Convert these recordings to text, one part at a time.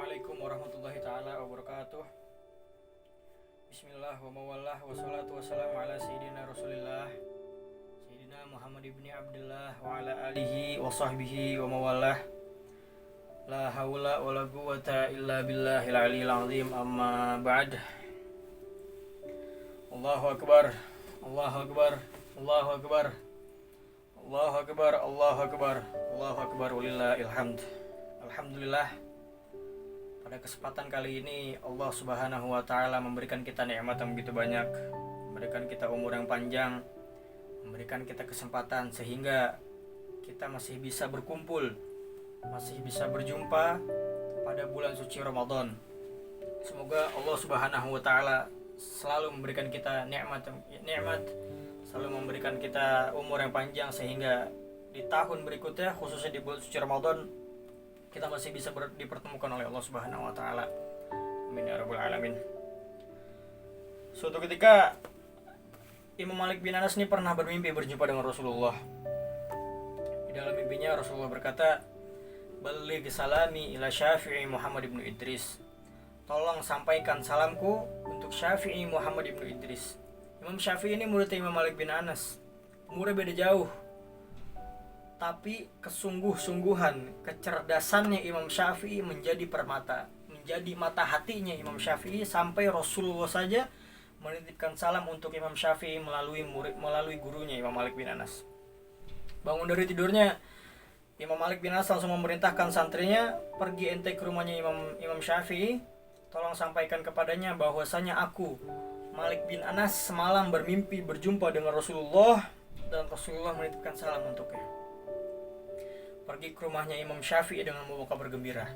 Assalamualaikum warahmatullahi taala wabarakatuh. Bismillah wa mawallah wa salatu wassalamu ala sayyidina Rasulillah Sayyidina Muhammad ibni Abdullah wa ala alihi wa sahbihi wa mawallah. La hawla wa la quwwata illa billahil aliyil azim, amma ba'd. Allahu akbar, Allahu akbar, Allahu akbar, Allahu akbar, Allahu akbar, Allahu akbar, walillahil hamd. Alhamdulillah, pada kesempatan kali ini Allah Subhanahu wa taala memberikan kita nikmat yang begitu banyak, memberikan kita umur yang panjang, memberikan kita kesempatan sehingga kita masih bisa berkumpul, masih bisa berjumpa pada bulan suci Ramadan. Semoga Allah Subhanahu wa taala selalu memberikan kita nikmat, selalu memberikan kita umur yang panjang sehingga di tahun berikutnya, khususnya di bulan suci Ramadan, kita masih bisa dipertemukan oleh Allah Subhanahu wa taala. Amin ya rabbal alamin. Suatu ketika Imam Malik bin Anas ini pernah bermimpi berjumpa dengan Rasulullah. Di dalam mimpinya Rasulullah berkata, "Balligh salami ila Syafi'i Muhammad ibnu Idris." Tolong sampaikan salamku untuk Syafi'i Muhammad ibnu Idris. Imam Syafi'i ini murid Imam Malik bin Anas. Umurnya beda jauh, tapi kesungguh-sungguhan, kecerdasannya Imam Syafi'i menjadi permata, menjadi mata hatinya Imam Syafi'i, sampai Rasulullah saja menitipkan salam untuk Imam Syafi'i melalui gurunya Imam Malik bin Anas. Bangun dari tidurnya, Imam Malik bin Anas langsung memerintahkan santrinya, pergi ente ke rumahnya Imam Syafi'i, tolong sampaikan kepadanya bahwasanya aku, Malik bin Anas, semalam bermimpi berjumpa dengan Rasulullah dan Rasulullah menitipkan salam untuknya. Pergi ke rumahnya Imam Syafi'i dengan membawa kabar gembira.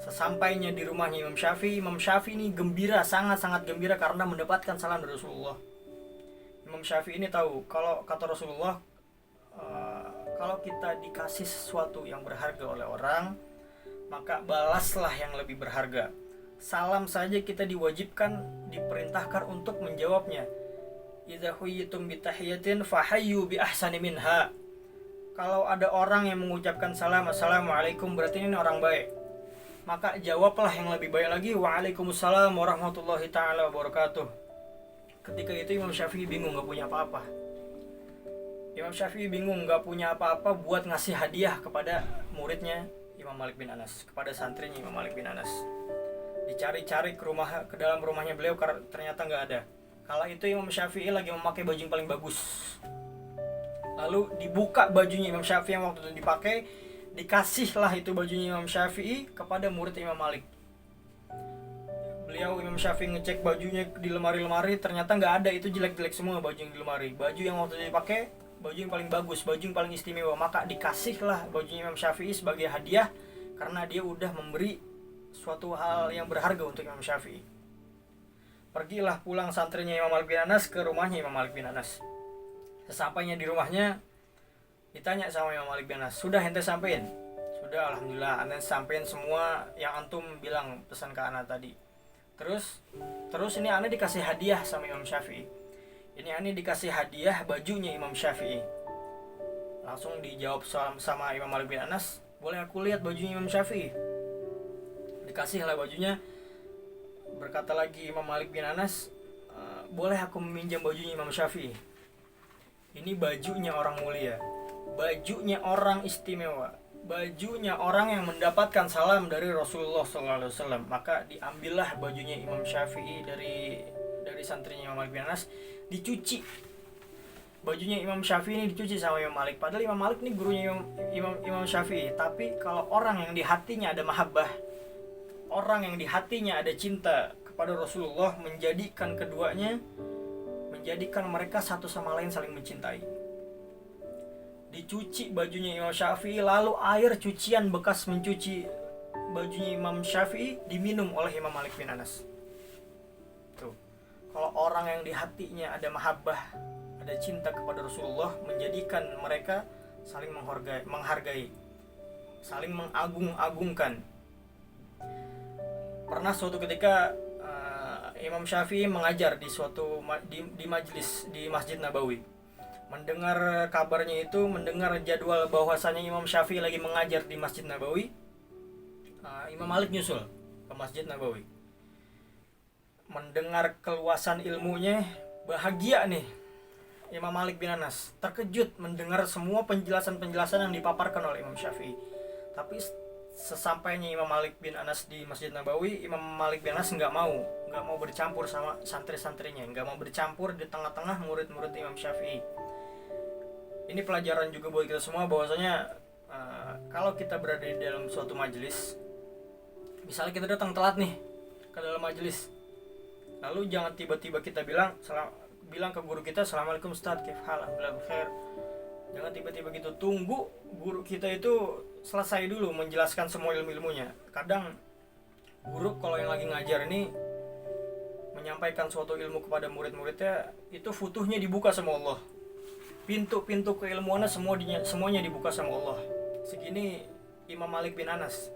Sesampainya di rumahnya Imam Syafi'i ini gembira, sangat-sangat gembira karena mendapatkan salam dari Rasulullah. Imam Syafi'i ini tahu, kalau kata Rasulullah, kalau kita dikasih sesuatu yang berharga oleh orang, maka balaslah yang lebih berharga. Salam saja kita diwajibkan, diperintahkan untuk menjawabnya. Idza huyyitum bitahiyatin fahayyu bi ahsani minha. Kalau ada orang yang mengucapkan salam, assalamualaikum, berarti ini orang baik, maka jawablah yang lebih baik lagi, waalaikumsalam warahmatullahi ta'ala wabarakatuh. Ketika itu Imam Syafi'i bingung, gak punya apa-apa. Imam Syafi'i bingung, gak punya apa-apa buat ngasih hadiah kepada muridnya Imam Malik bin Anas, kepada santrinya Imam Malik bin Anas. Dicari-cari ke dalam rumahnya beliau, ternyata gak ada. Kala itu Imam Syafi'i lagi memakai baju yang paling bagus. Lalu dibuka bajunya Imam Syafi'i yang waktu itu dipakai, dikasihlah itu bajunya Imam Syafi'i kepada murid Imam Malik. Imam Syafi'i ngecek bajunya di lemari-lemari, ternyata nggak ada, itu jelek-jelek semua baju yang di lemari. Baju yang waktu itu dipakai, baju yang paling bagus, baju yang paling istimewa, maka dikasihlah bajunya Imam Syafi'i sebagai hadiah karena dia udah memberi suatu hal yang berharga untuk Imam Syafi'i. Pergilah pulang santrinya Imam Malik bin Anas ke rumahnya Imam Malik bin Anas. Sesampainya di rumahnya, ditanya sama Imam Malik bin Anas, sudah ente sampein? Sudah, alhamdulillah, ente sampein semua yang antum bilang pesan ke ana tadi. Terus ini ana dikasih hadiah sama Imam Syafi'i. Ini ana dikasih hadiah bajunya Imam Syafi'i. Langsung dijawab sama Imam Malik bin Anas, boleh aku lihat bajunya Imam Syafi'i? Dikasihlah bajunya. Berkata lagi Imam Malik bin Anas, boleh aku meminjam bajunya Imam Syafi'i? Ini bajunya orang mulia, bajunya orang istimewa, bajunya orang yang mendapatkan salam dari Rasulullah SAW. Maka diambillah bajunya Imam Syafi'i dari santrinya Imam Malik bin Anas, dicuci. Bajunya Imam Syafi'i ini dicuci sama Imam Malik. Padahal Imam Malik ini gurunya Imam Syafi'i. Tapi kalau orang yang di hatinya ada mahabbah, orang yang di hatinya ada cinta kepada Rasulullah, menjadikan mereka satu sama lain saling mencintai. Dicuci bajunya Imam Syafi'i, lalu air cucian bekas mencuci bajunya Imam Syafi'i diminum oleh Imam Malik bin Anas. Tuh, kalau orang yang di hatinya ada mahabbah, ada cinta kepada Rasulullah, menjadikan mereka saling menghargai, saling mengagung-agungkan. Pernah suatu ketika Imam Syafi'i mengajar di majelis di Masjid Nabawi. Mendengar kabarnya itu, mendengar jadwal bahwasanya Imam Syafi'i lagi mengajar di Masjid Nabawi, Imam Malik nyusul. Masjid Nabawi. Mendengar keluasan ilmunya, bahagia nih Imam Malik bin Anas, terkejut mendengar semua penjelasan-penjelasan yang dipaparkan oleh Imam Syafi'i. Tapi sesampainya Imam Malik bin Anas di Masjid Nabawi, Imam Malik bin Anas nggak mau bercampur sama santri-santrinya, nggak mau bercampur di tengah-tengah murid-murid Imam Syafi'i. Ini pelajaran juga buat kita semua bahwasanya kalau kita berada di dalam suatu majelis, misalnya kita datang telat nih ke dalam majelis, lalu jangan tiba-tiba kita bilang ke guru kita, Assalamualaikum Ustaz, kif hal, alhamdulillah khair. Jangan tiba-tiba gitu, tunggu guru kita itu selesai dulu menjelaskan semua ilmu-ilmunya. Kadang guru kalau yang lagi ngajar ini menyampaikan suatu ilmu kepada murid-muridnya, itu futuhnya dibuka sama Allah. Pintu-pintu keilmuannya semuanya dibuka sama Allah. Segini Imam Malik bin Anas.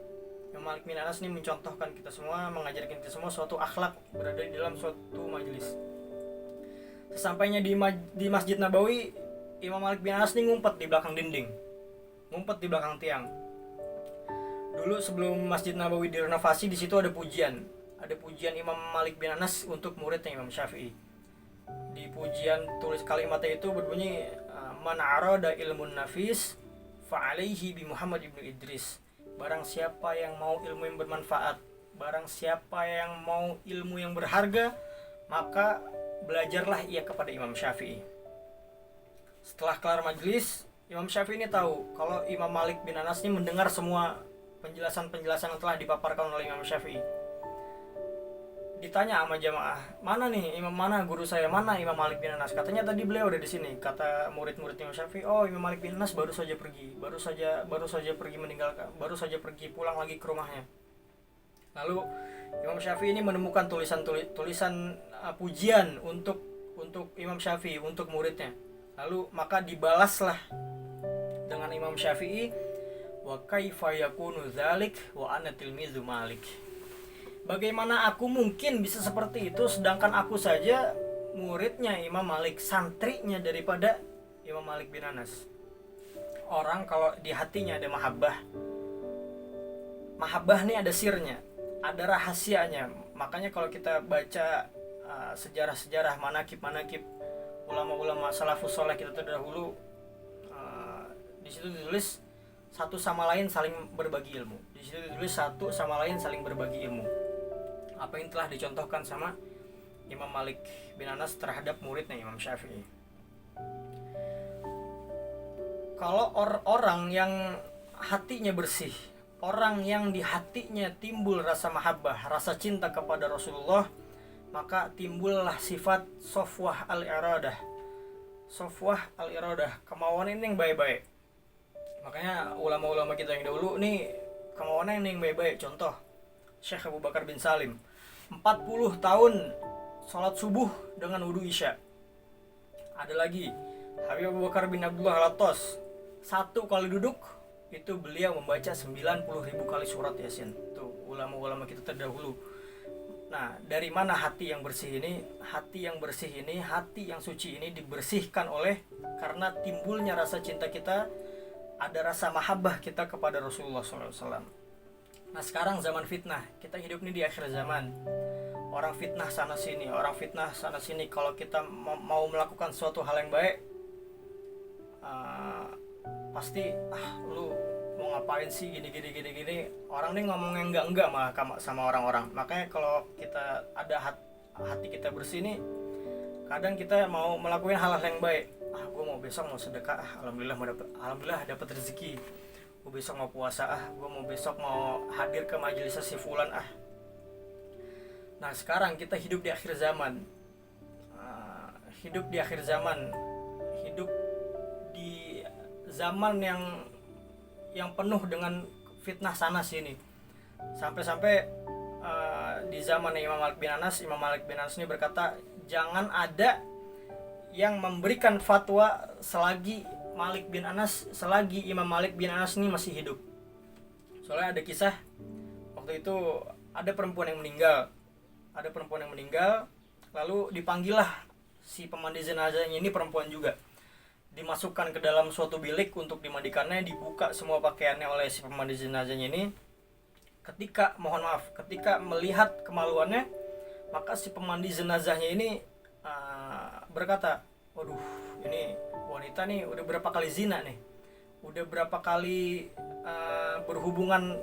Imam Malik bin Anas ini mencontohkan kita semua, mengajarkan kita semua suatu akhlak berada di dalam suatu majelis. Sesampainya di Masjid Nabawi, Imam Malik bin Anas ini ngumpet di belakang dinding, ngumpet di belakang tiang. Dulu sebelum Masjid Nabawi direnovasi, di situ ada pujian Imam Malik bin Anas untuk muridnya Imam Syafi'i. Di pujian tulis kalimatnya itu berbunyi, man arada ilmun nafis fa'alaihi bi Muhammad ibnu Idris. Barang siapa yang mau ilmu yang bermanfaat, barang siapa yang mau ilmu yang berharga, maka belajarlah ia kepada Imam Syafi'i. Setelah kelar majelis, Imam Syafi'i ini tahu kalau Imam Malik bin Anas ini mendengar semua penjelasan-penjelasan yang telah dipaparkan oleh Imam Syafi'i. Ditanya sama jamaah, mana nih imam, mana guru saya, mana Imam Malik bin Anas? Katanya tadi beliau ada di sini. Kata murid-murid Imam Syafi'i, oh Imam Malik bin Anas baru saja pergi meninggalkan, baru saja pergi pulang lagi ke rumahnya. Lalu Imam Syafi'i ini menemukan tulisan pujian untuk Imam Syafi'i, untuk muridnya. Lalu maka dibalaslah dengan Imam Syafi'i, wa kaifa yakunu dzalik wa ana tilmizu Malik. Bagaimana aku mungkin bisa seperti itu sedangkan aku saja muridnya Imam Malik, santrinya daripada Imam Malik bin Anas. Orang kalau di hatinya ada mahabbah nih ada sirnya, ada rahasianya. Makanya kalau kita baca sejarah-sejarah, manakib ulama-ulama salafus saleh kita terdahulu, di situ ditulis satu sama lain saling berbagi ilmu. Di situ ditulis satu sama lain saling berbagi ilmu. Apa yang telah dicontohkan sama Imam Malik bin Anas terhadap muridnya Imam Syafi'i. Kalau orang yang hatinya bersih, orang yang di hatinya timbul rasa mahabbah, rasa cinta kepada Rasulullah, maka timbullah sifat sofwah al-iradah. Sofwah al-iradah, kemauan ini yang baik-baik. Makanya ulama-ulama kita yang dahulu nih kemauannya ini yang baik-baik. Contoh Syekh Abu Bakar bin Salim, 40 tahun sholat subuh dengan wudu isya. Ada lagi Habib Abu Bakar bin Abdullah Al-Attas, satu kali duduk itu beliau membaca 90.000 kali surat Yasin. Tuh ulama-ulama kita terdahulu. Nah, dari mana hati yang bersih ini? Hati yang bersih ini, hati yang suci ini dibersihkan oleh karena timbulnya rasa cinta kita, ada rasa mahabbah kita kepada Rasulullah SAW. Nah sekarang zaman fitnah, kita hidup nih di akhir zaman. Orang fitnah sana sini, orang fitnah sana sini. Kalau kita mau melakukan suatu hal yang baik, pasti lu mau ngapain sih gini. Orang nih ngomongnya enggak malah sama orang-orang. Makanya kalau kita ada hati kita bersih nih, kadang kita mau melakukan hal-hal yang baik. Gue mau besok mau sedekah, alhamdulillah dapat rezeki. Gue besok mau puasa, gue mau besok mau hadir ke majelis si fulan. Nah sekarang kita hidup di akhir zaman, hidup di zaman yang penuh dengan fitnah sana sini. Sampai di zaman Imam Malik bin Anas ini berkata, jangan ada yang memberikan fatwa selagi Imam Malik bin Anas ini masih hidup. Soalnya ada kisah waktu itu ada perempuan yang meninggal, lalu dipanggillah si pemandi jenazahnya ini, perempuan juga, dimasukkan ke dalam suatu bilik untuk dimandikannya, dibuka semua pakaiannya oleh si pemandi jenazahnya ini, ketika melihat kemaluannya, maka si pemandi jenazahnya ini berkata, waduh, ini wanita nih udah berapa kali zina nih, udah berapa kali berhubungan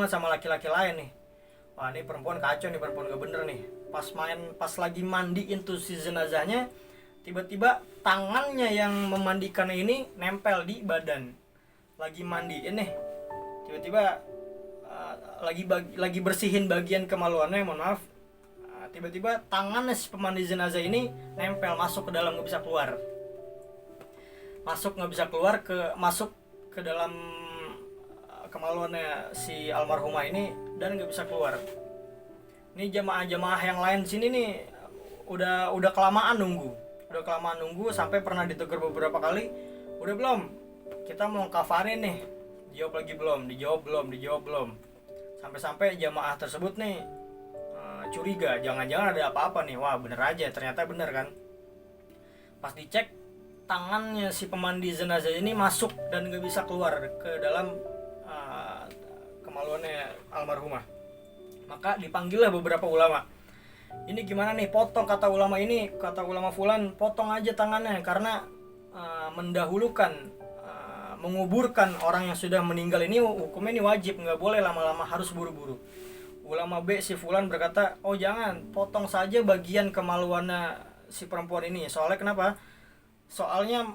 sama laki-laki lain nih. Wah, ini perempuan kacau nih, perempuan gak bener nih. Pas lagi mandiin tuh si jenazahnya, tiba-tiba tangannya yang memandikan ini nempel di badan. Lagi mandiin nih, tiba-tiba lagi bersihin bagian kemaluannya, mohon maaf, tiba-tiba tangan si pemandi jenazah ini nempel, masuk ke dalam, nggak bisa keluar, masuk ke dalam kemaluannya si almarhumah ini, dan nggak bisa keluar. Ini jamaah yang lain sini nih udah kelamaan nunggu sampai pernah ditegur beberapa kali, udah belum, kita mau kafarin nih, dijawab belum, sampai jamaah tersebut nih curiga, jangan-jangan ada apa-apa nih. Wah, bener aja, ternyata bener kan. Pas dicek, tangannya si pemandi jenazah ini masuk dan gak bisa keluar ke dalam kemaluannya almarhumah. Maka dipanggillah beberapa ulama. Ini gimana nih, potong, kata ulama fulan, potong aja tangannya, karena mendahulukan menguburkan orang yang sudah meninggal ini hukumnya ini wajib, nggak boleh lama-lama, harus buru-buru. Ulama B si fulan berkata, oh jangan, potong saja bagian kemaluannya si perempuan ini. Soalnya kenapa? Soalnya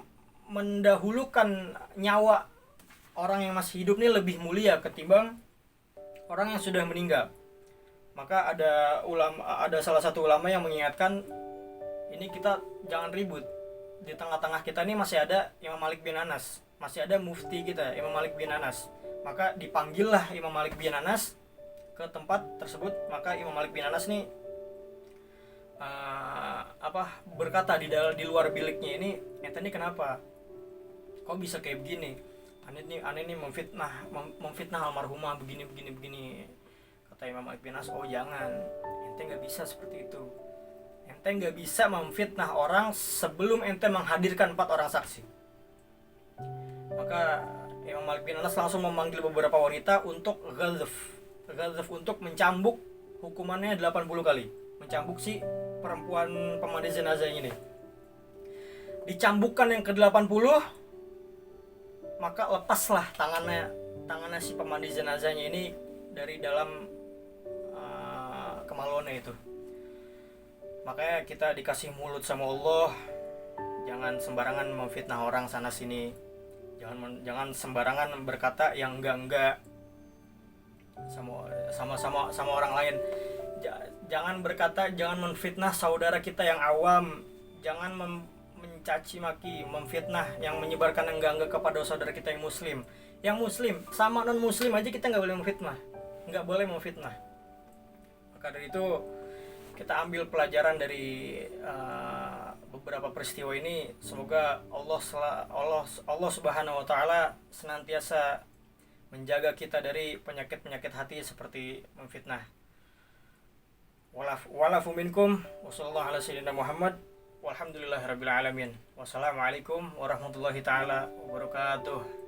mendahulukan nyawa orang yang masih hidup ini lebih mulia ketimbang orang yang sudah meninggal. Maka ada salah satu ulama yang mengingatkan, ini kita jangan ribut. Di tengah-tengah kita ini masih ada Imam Malik bin Anas, masih ada mufti kita Imam Malik bin Anas. Maka dipanggillah Imam Malik bin Anas ke tempat tersebut. Maka Imam Malik bin Anas nih berkata di luar biliknya ini, ente ini kenapa? Kok bisa kayak begini? Aneh nih memfitnah almarhumah begini. Kata Imam Malik bin Anas, oh jangan, ente nggak bisa seperti itu. Ente nggak bisa memfitnah orang sebelum ente menghadirkan 4 orang saksi. Maka Imam Malik bin Anas langsung memanggil beberapa wanita untuk ghazf, untuk mencambuk, hukumannya 80 kali. Mencambuk si perempuan pemandi jenazah ini. Dicambukkan yang ke-80, maka lepaslah tangannya si pemandi jenazahnya ini dari dalam kemaluannya itu. Makanya kita dikasih mulut sama Allah, jangan sembarangan memfitnah orang sana sini, jangan sembarangan berkata yang enggak sama orang lain. Jangan memfitnah saudara kita yang awam, jangan mencaci maki, memfitnah yang menyebarkan enggak kepada saudara kita yang muslim. Yang muslim sama non muslim aja kita nggak boleh memfitnah. Maka dari itu kita ambil pelajaran dari beberapa peristiwa ini. Semoga Allah Subhanahu wa taala senantiasa menjaga kita dari penyakit hati seperti memfitnah. Walafu minkum wa sallallahu ala sayyidina Muhammad walhamdulillahirabbil alamin. Wassalamualaikum warahmatullahi taala wabarakatuh.